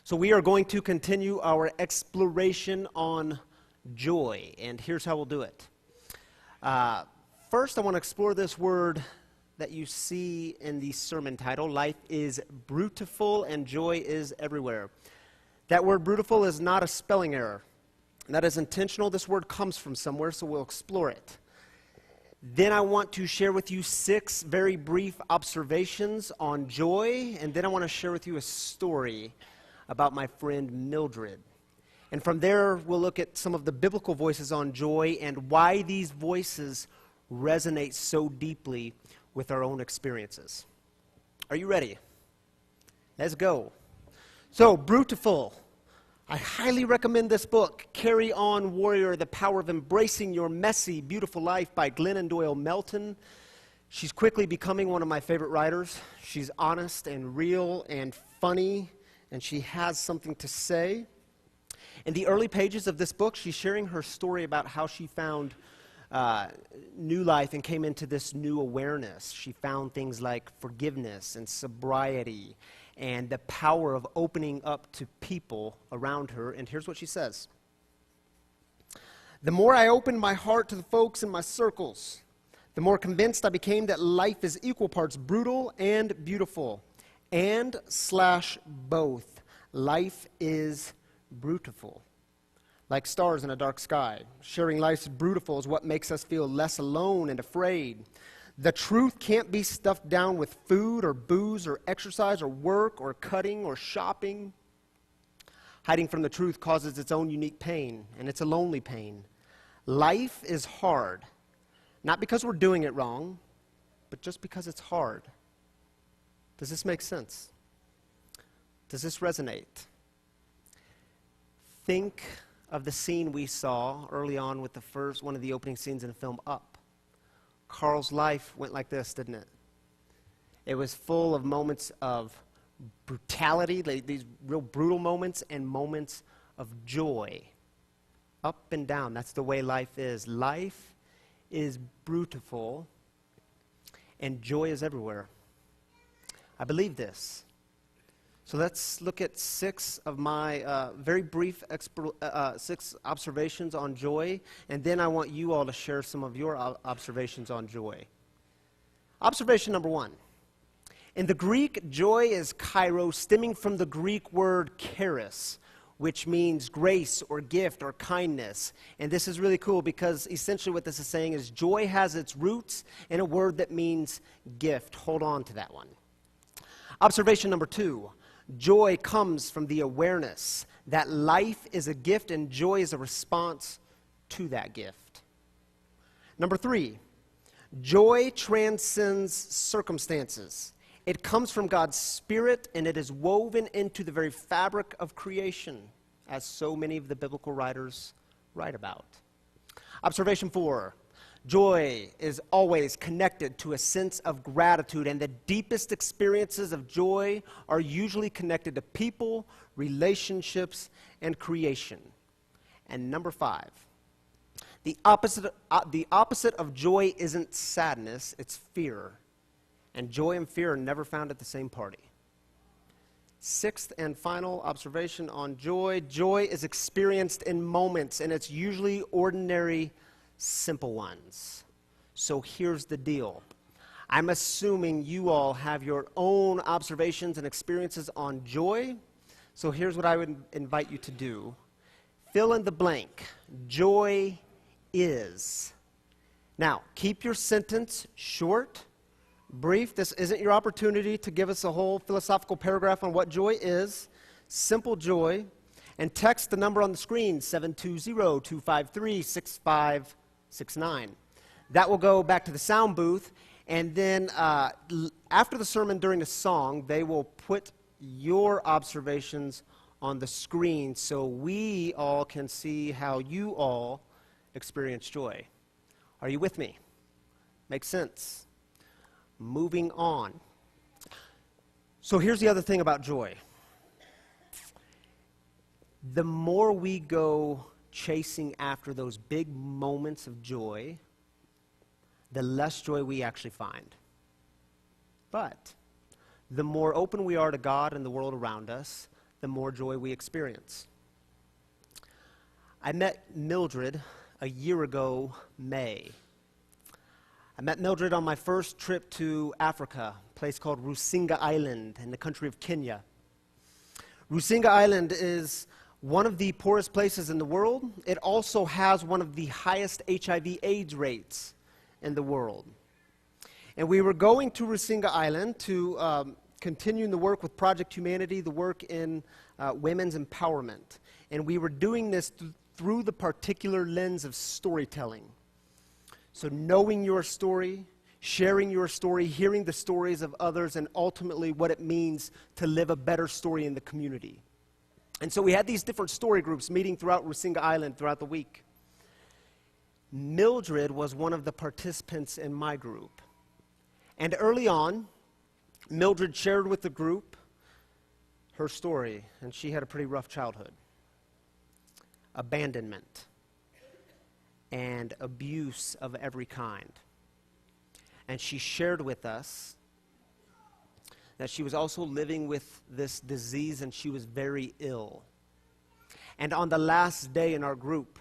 So we are going to continue our exploration on joy, and here's how we'll do it. First, I want to explore this word that you see in the sermon title. Life is brutiful and joy is everywhere. That word brutiful is not a spelling error. That is intentional. This word comes from somewhere, so we'll explore it. Then I want to share with you 6 very brief observations on joy, and then I want to share with you a story about my friend Mildred. And from there, we'll look at some of the biblical voices on joy and why these voices resonate so deeply with our own experiences. Are you ready? Let's go. So, Brutiful. I highly recommend this book, Carry On Warrior, The Power of Embracing Your Messy, Beautiful Life by Glennon Doyle Melton. She's quickly becoming one of my favorite writers. She's honest and real and funny, and she has something to say. In the early pages of this book, she's sharing her story about how she found new life and came into this new awareness. She found things like forgiveness and sobriety and the power of opening up to people around her. And here's what she says. The more I opened my heart to the folks in my circles, the more convinced I became that life is equal parts brutal and beautiful. And/both. Life is brutiful. Like stars in a dark sky. Sharing life's brutiful is what makes us feel less alone and afraid. The truth can't be stuffed down with food or booze or exercise or work or cutting or shopping. Hiding from the truth causes its own unique pain, and it's a lonely pain. Life is hard, not because we're doing it wrong, but just because it's hard. Does this make sense? Does this resonate? Think of the scene we saw early on with one of the opening scenes in the film Up. Carl's life went like this, didn't it? It was full of moments of brutality, these real brutal moments, and moments of joy. Up and down, that's the way life is. Life is brutiful, and joy is everywhere. I believe this. So let's look at 6 of my very brief 6 observations on joy, and then I want you all to share some of your observations on joy. Observation number 1. In the Greek, joy is kairos, stemming from the Greek word charis, which means grace or gift or kindness. And this is really cool because essentially what this is saying is joy has its roots in a word that means gift. Hold on to that one. Observation number 2. Joy comes from the awareness that life is a gift and joy is a response to that gift. Number 3, joy transcends circumstances. It comes from God's Spirit and it is woven into the very fabric of creation, as so many of the biblical writers write about. Observation 4. Joy is always connected to a sense of gratitude, and the deepest experiences of joy are usually connected to people, relationships, and creation. And number 5, the opposite of joy isn't sadness, it's fear. And joy and fear are never found at the same party. 6th and final observation on joy. Joy is experienced in moments, and it's usually ordinary, simple ones. So here's the deal. I'm assuming you all have your own observations and experiences on joy. So here's what I would invite you to do. Fill in the blank. Joy is. Now, keep your sentence short, brief. This isn't your opportunity to give us a whole philosophical paragraph on what joy is. Simple joy. And text the number on the screen, 720-253-6569. That will go back to the sound booth, and then after the sermon during the song, they will put your observations on the screen so we all can see how you all experience joy. Are you with me? Makes sense? Moving on. So here's the other thing about joy. The more we go chasing after those big moments of joy, the less joy we actually find. But the more open we are to God and the world around us, the more joy we experience. I met Mildred a year ago, May. I met Mildred on my first trip to Africa, a place called Rusinga Island in the country of Kenya. Rusinga Island is one of the poorest places in the world. It also has one of the highest HIV/AIDS rates in the world. And we were going to Rusinga Island to continue the work with Project Humanity, the work in women's empowerment. And we were doing this through the particular lens of storytelling. So knowing your story, sharing your story, hearing the stories of others, and ultimately what it means to live a better story in the community. And so we had these different story groups meeting throughout Rusinga Island throughout the week. Mildred was one of the participants in my group. And early on, Mildred shared with the group her story, and she had a pretty rough childhood. Abandonment and abuse of every kind. And she shared with us that she was also living with this disease and she was very ill. And on the last day in our group,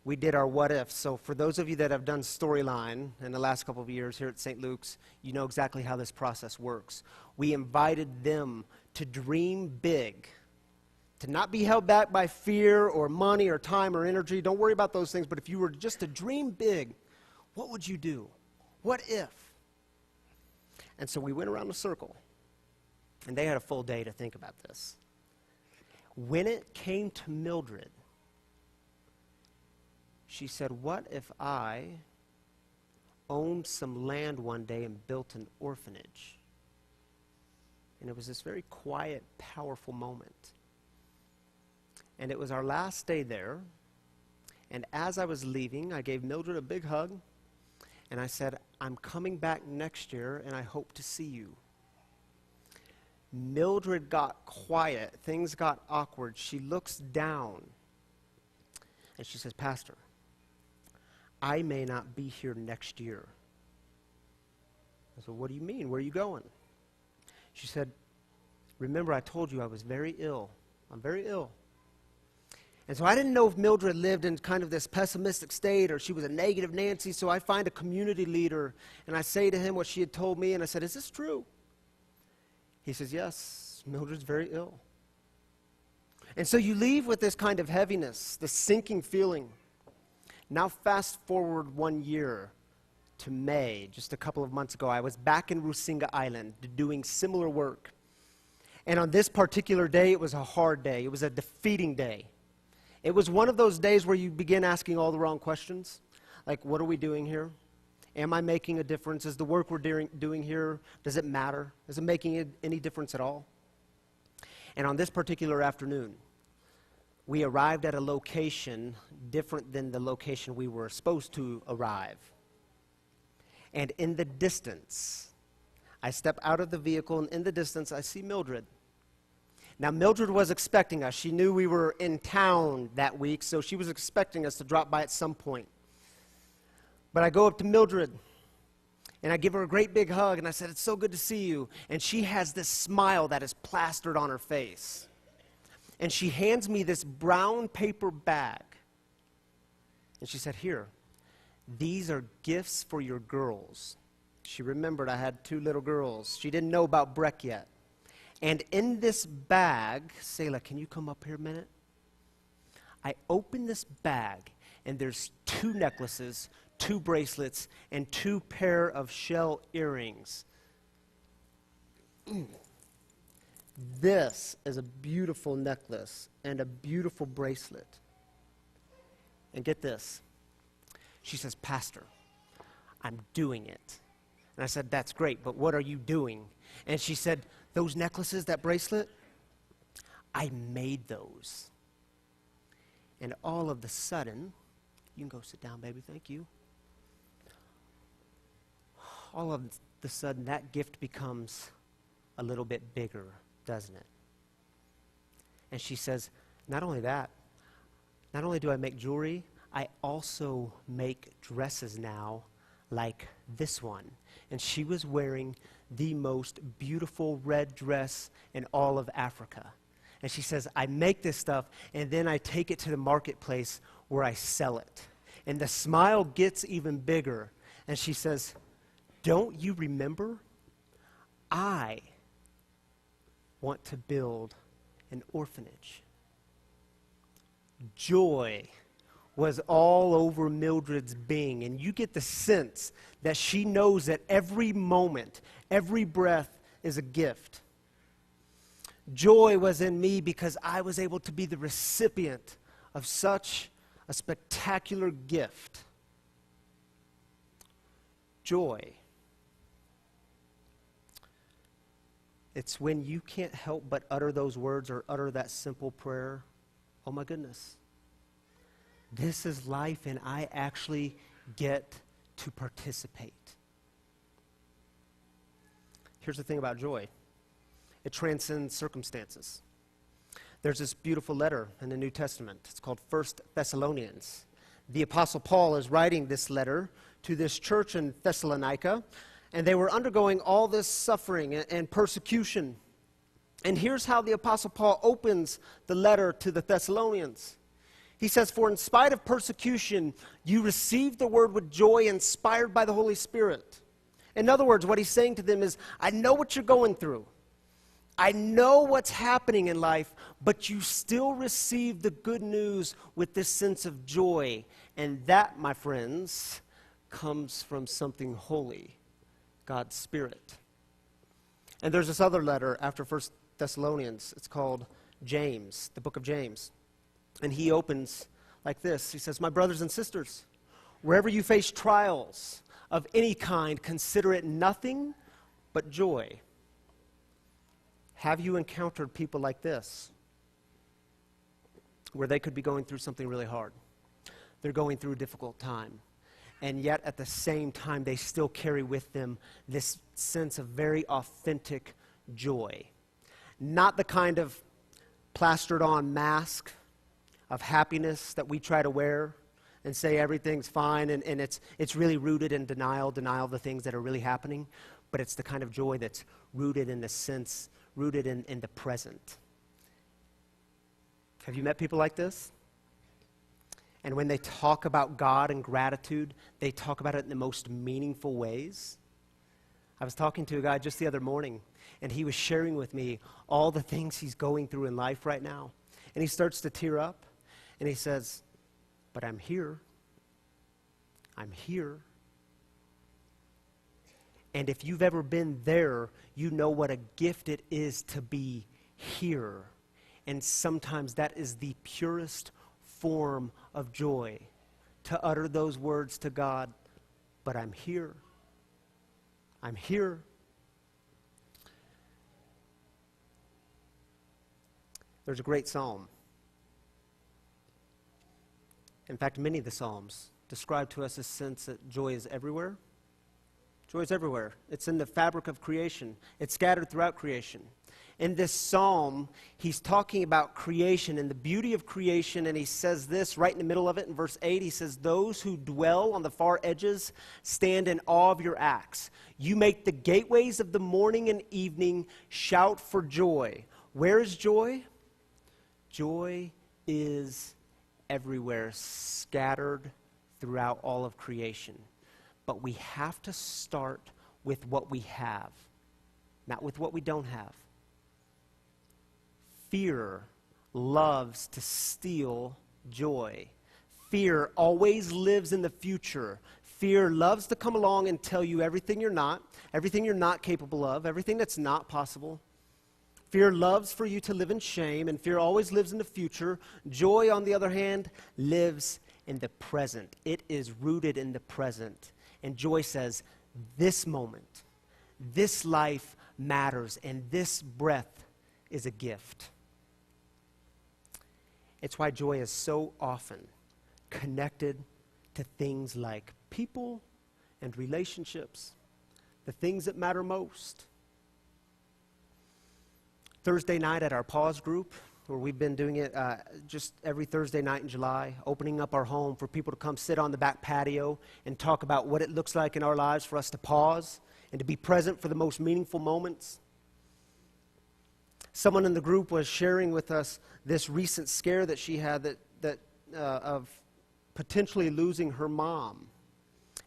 we did our what if. So for those of you that have done Storyline in the last couple of years here at St. Luke's, you know exactly how this process works. We invited them to dream big, to not be held back by fear or money or time or energy. Don't worry about those things, but if you were just to dream big, what would you do? What if? And so we went around a circle, and they had a full day to think about this. When it came to Mildred, she said, what if I owned some land one day and built an orphanage? And it was this very quiet, powerful moment. And it was our last day there. And as I was leaving, I gave Mildred a big hug. And I said, I'm coming back next year, and I hope to see you. Mildred got quiet. Things got awkward. She looks down. And she says, Pastor, I may not be here next year. I said, what do you mean? Where are you going? She said, remember I told you I was very ill. I'm very ill. And so I didn't know if Mildred lived in kind of this pessimistic state or she was a negative Nancy, so I find a community leader and I say to him what she had told me, and I said, is this true? He says, yes, Mildred's very ill. And so you leave with this kind of heaviness, this sinking feeling. Now fast forward 1 year to May, just a couple of months ago. I was back in Rusinga Island doing similar work. And on this particular day, it was a hard day. It was a defeating day. It was one of those days where you begin asking all the wrong questions. Like, what are we doing here? Am I making a difference? Is the work we're doing here, does it matter? Is it making any difference at all? And on this particular afternoon, we arrived at a location different than the location we were supposed to arrive. And in the distance, I step out of the vehicle, and in the distance, I see Mildred. Now, Mildred was expecting us. She knew we were in town that week, so she was expecting us to drop by at some point. But I go up to Mildred, and I give her a great big hug, and I said, it's so good to see you. And she has this smile that is plastered on her face. And she hands me this brown paper bag. And she said, here, these are gifts for your girls. She remembered I had 2 little girls. She didn't know about Breck yet. And in this bag, Selah, can you come up here a minute? I open this bag, and there's 2 necklaces, 2 bracelets, and 2 pair of shell earrings. This is a beautiful necklace and a beautiful bracelet. And get this. She says, Pastor, I'm doing it. And I said, that's great, but what are you doing? And she said, those necklaces, that bracelet, I made those. And all of the sudden, you can go sit down, baby, thank you. All of the sudden, that gift becomes a little bit bigger, doesn't it? And she says, not only that, not only do I make jewelry, I also make dresses now like this one. And she was wearing the most beautiful red dress in all of Africa. And she says, I make this stuff, and then I take it to the marketplace where I sell it. And the smile gets even bigger. And she says, don't you remember? I want to build an orphanage. Joy was all over Mildred's being, and you get the sense that she knows that every moment, every breath is a gift. Joy was in me because I was able to be the recipient of such a spectacular gift. Joy. It's when you can't help but utter those words or utter that simple prayer, oh my goodness, this is life and I actually get to participate. Here's the thing about joy. It transcends circumstances. There's this beautiful letter in the New Testament. It's called 1 Thessalonians. The Apostle Paul is writing this letter to this church in Thessalonica, and they were undergoing all this suffering and persecution. And here's how the Apostle Paul opens the letter to the Thessalonians. He says, for in spite of persecution, you received the word with joy inspired by the Holy Spirit. In other words, what he's saying to them is, I know what you're going through. I know what's happening in life, but you still receive the good news with this sense of joy. And that, my friends, comes from something holy, God's Spirit. And there's this other letter after 1 Thessalonians. It's called James, the book of James. And he opens like this. He says, my brothers and sisters, wherever you face trials of any kind, consider it nothing but joy. Have you encountered people like this, where they could be going through something really hard? They're going through a difficult time. And yet, at the same time, they still carry with them this sense of very authentic joy. Not the kind of plastered-on mask of happiness that we try to wear and say everything's fine, and it's really rooted in denial of the things that are really happening, but it's the kind of joy that's rooted in the sense, rooted in the present. Have you met people like this? And when they talk about God and gratitude, they talk about it in the most meaningful ways. I was talking to a guy just the other morning, and he was sharing with me all the things he's going through in life right now. And he starts to tear up, and he says, but I'm here. I'm here. And if you've ever been there, you know what a gift it is to be here. And sometimes that is the purest form of joy, to utter those words to God, but I'm here. I'm here. There's a great psalm. In fact, many of the psalms describe to us a sense that joy is everywhere. Joy is everywhere. It's in the fabric of creation. It's scattered throughout creation. In this psalm, he's talking about creation and the beauty of creation, and he says this right in the middle of it in verse 8. He says, those who dwell on the far edges stand in awe of your acts. You make the gateways of the morning and evening shout for joy. Where is joy? Joy is everywhere, scattered throughout all of creation. But we have to start with what we have, not with what we don't have. Fear loves to steal joy. Fear always lives in the future. Fear loves to come along and tell you everything you're not capable of, everything that's not possible. Fear loves for you to live in shame, and fear always lives in the future. Joy, on the other hand, lives in the present. It is rooted in the present. And joy says, this moment, this life matters, and this breath is a gift. It's why joy is so often connected to things like people and relationships, the things that matter most. Thursday night at our Pause group, where we've been doing it just every Thursday night in July, opening up our home for people to come sit on the back patio and talk about what it looks like in our lives for us to pause and to be present for the most meaningful moments. Someone in the group was sharing with us this recent scare that she had of potentially losing her mom.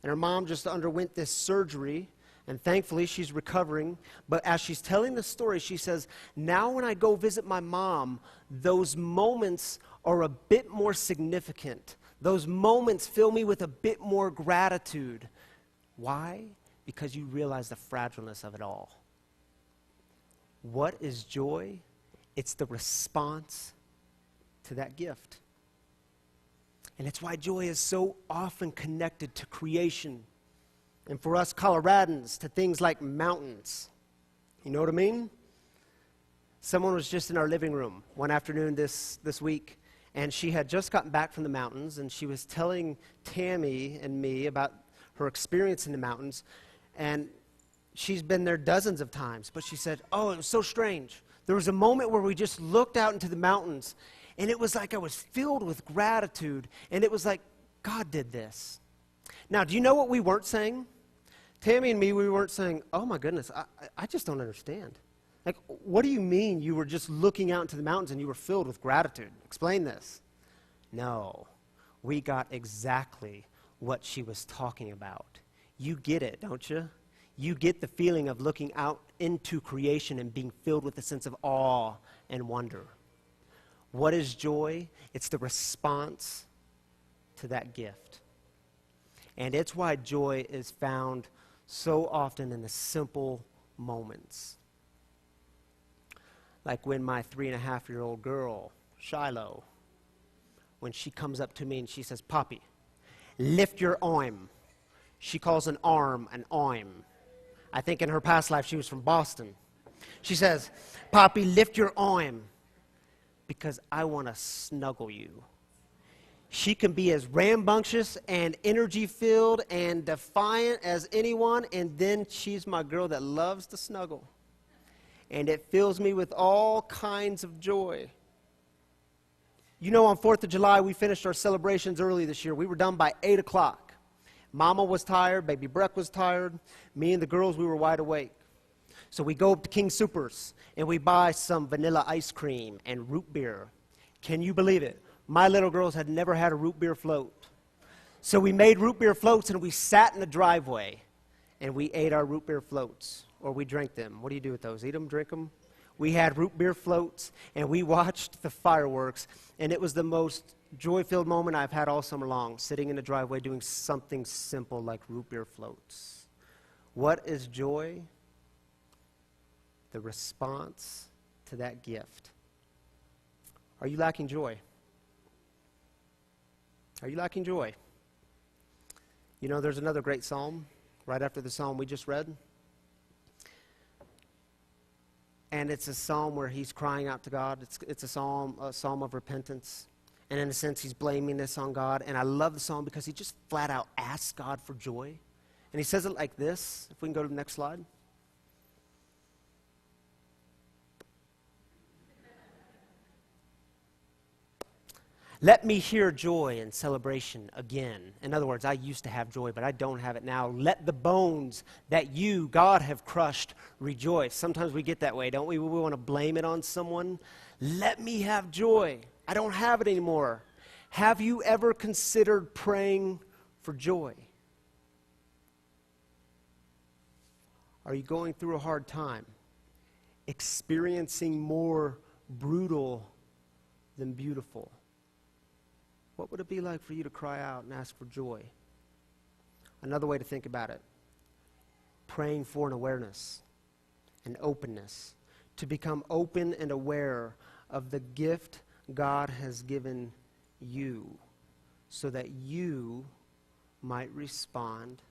And her mom just underwent this surgery, and thankfully she's recovering. But as she's telling the story, she says, now when I go visit my mom, those moments are a bit more significant. Those moments fill me with a bit more gratitude. Why? Because you realize the fragileness of it all. What is joy? It's the response to that gift. And it's why joy is so often connected to creation. And for us Coloradans, to things like mountains. You know what I mean? Someone was just in our living room one afternoon this week, and she had just gotten back from the mountains, and she was telling Tammy and me about her experience in the mountains. And she's been there dozens of times, but she said, oh, it was so strange. There was a moment where we just looked out into the mountains, and it was like I was filled with gratitude, and it was like God did this. Now, do you know what we weren't saying? Tammy and me, we weren't saying, oh my goodness, I just don't understand. Like, what do you mean you were just looking out into the mountains and you were filled with gratitude? Explain this. No, we got exactly what she was talking about. You get it, don't you? You get the feeling of looking out into creation and being filled with a sense of awe and wonder. What is joy? It's the response to that gift. And it's why joy is found so often in the simple moments. Like when my 3.5-year-old girl, Shiloh, when she comes up to me and she says, Poppy, lift your arm. She calls an arm an arm. I think in her past life she was from Boston. She says, Poppy, lift your arm because I want to snuggle you. She can be as rambunctious and energy-filled and defiant as anyone, and then she's my girl that loves to snuggle. And it fills me with all kinds of joy. You know, on 4th of July, we finished our celebrations early this year. We were done by 8 o'clock. Mama was tired, baby Breck was tired. Me and the girls, we were wide awake. So we go up to King Soopers, and we buy some vanilla ice cream and root beer. Can you believe it? My little girls had never had a root beer float. So we made root beer floats, and we sat in the driveway, and we ate our root beer floats, or we drank them. What do you do with those? Eat them, drink them? We had root beer floats, and we watched the fireworks, and it was the most joy-filled moment I've had all summer long, sitting in the driveway doing something simple like root beer floats. What is joy? The response to that gift. Are you lacking joy? Are you lacking joy? You know, there's another great psalm right after the psalm we just read. And it's a psalm where he's crying out to God. It's a psalm of repentance. And in a sense, he's blaming this on God. And I love the psalm because he just flat out asks God for joy. And he says it like this. If we can go to the next slide. Let me hear joy and celebration again. In other words, I used to have joy, but I don't have it now. Let the bones that you, God, have crushed rejoice. Sometimes we get that way, don't we? We want to blame it on someone. Let me have joy. I don't have it anymore. Have you ever considered praying for joy? Are you going through a hard time? Experiencing more brutal than beautiful? What would it be like for you to cry out and ask for joy? Another way to think about it, praying for an awareness, an openness, to become open and aware of the gift God has given you so that you might respond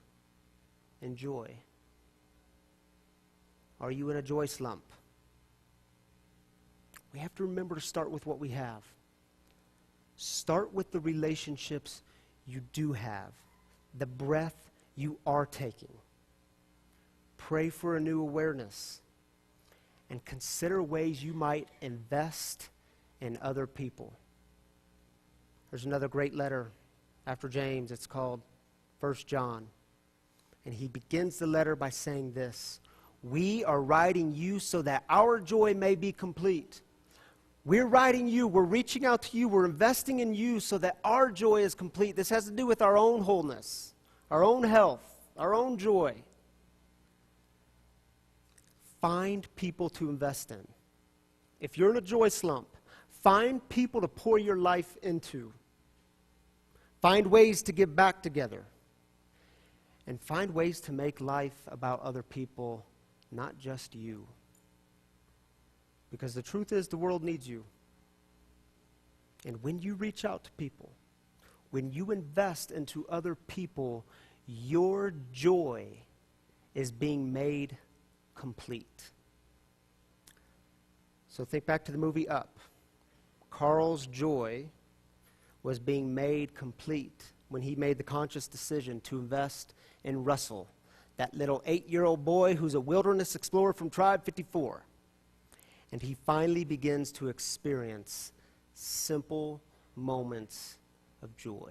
in joy. Are you in a joy slump? We have to remember to start with what we have. Start with the relationships you do have, the breath you are taking. Pray for a new awareness, and consider ways you might invest in other people. There's another great letter after James. It's called 1 John. And he begins the letter by saying this: We are writing you so that our joy may be complete. We're writing you, we're reaching out to you, we're investing in you so that our joy is complete. This has to do with our own wholeness, our own health, our own joy. Find people to invest in. If you're in a joy slump, find people to pour your life into. Find ways to give back together. And find ways to make life about other people, not just you. Because the truth is, the world needs you. And when you reach out to people, when you invest into other people, your joy is being made complete. So think back to the movie Up. Carl's joy was being made complete when he made the conscious decision to invest in Russell, that little 8-year-old boy who's a wilderness explorer from Tribe 54. And he finally begins to experience simple moments of joy.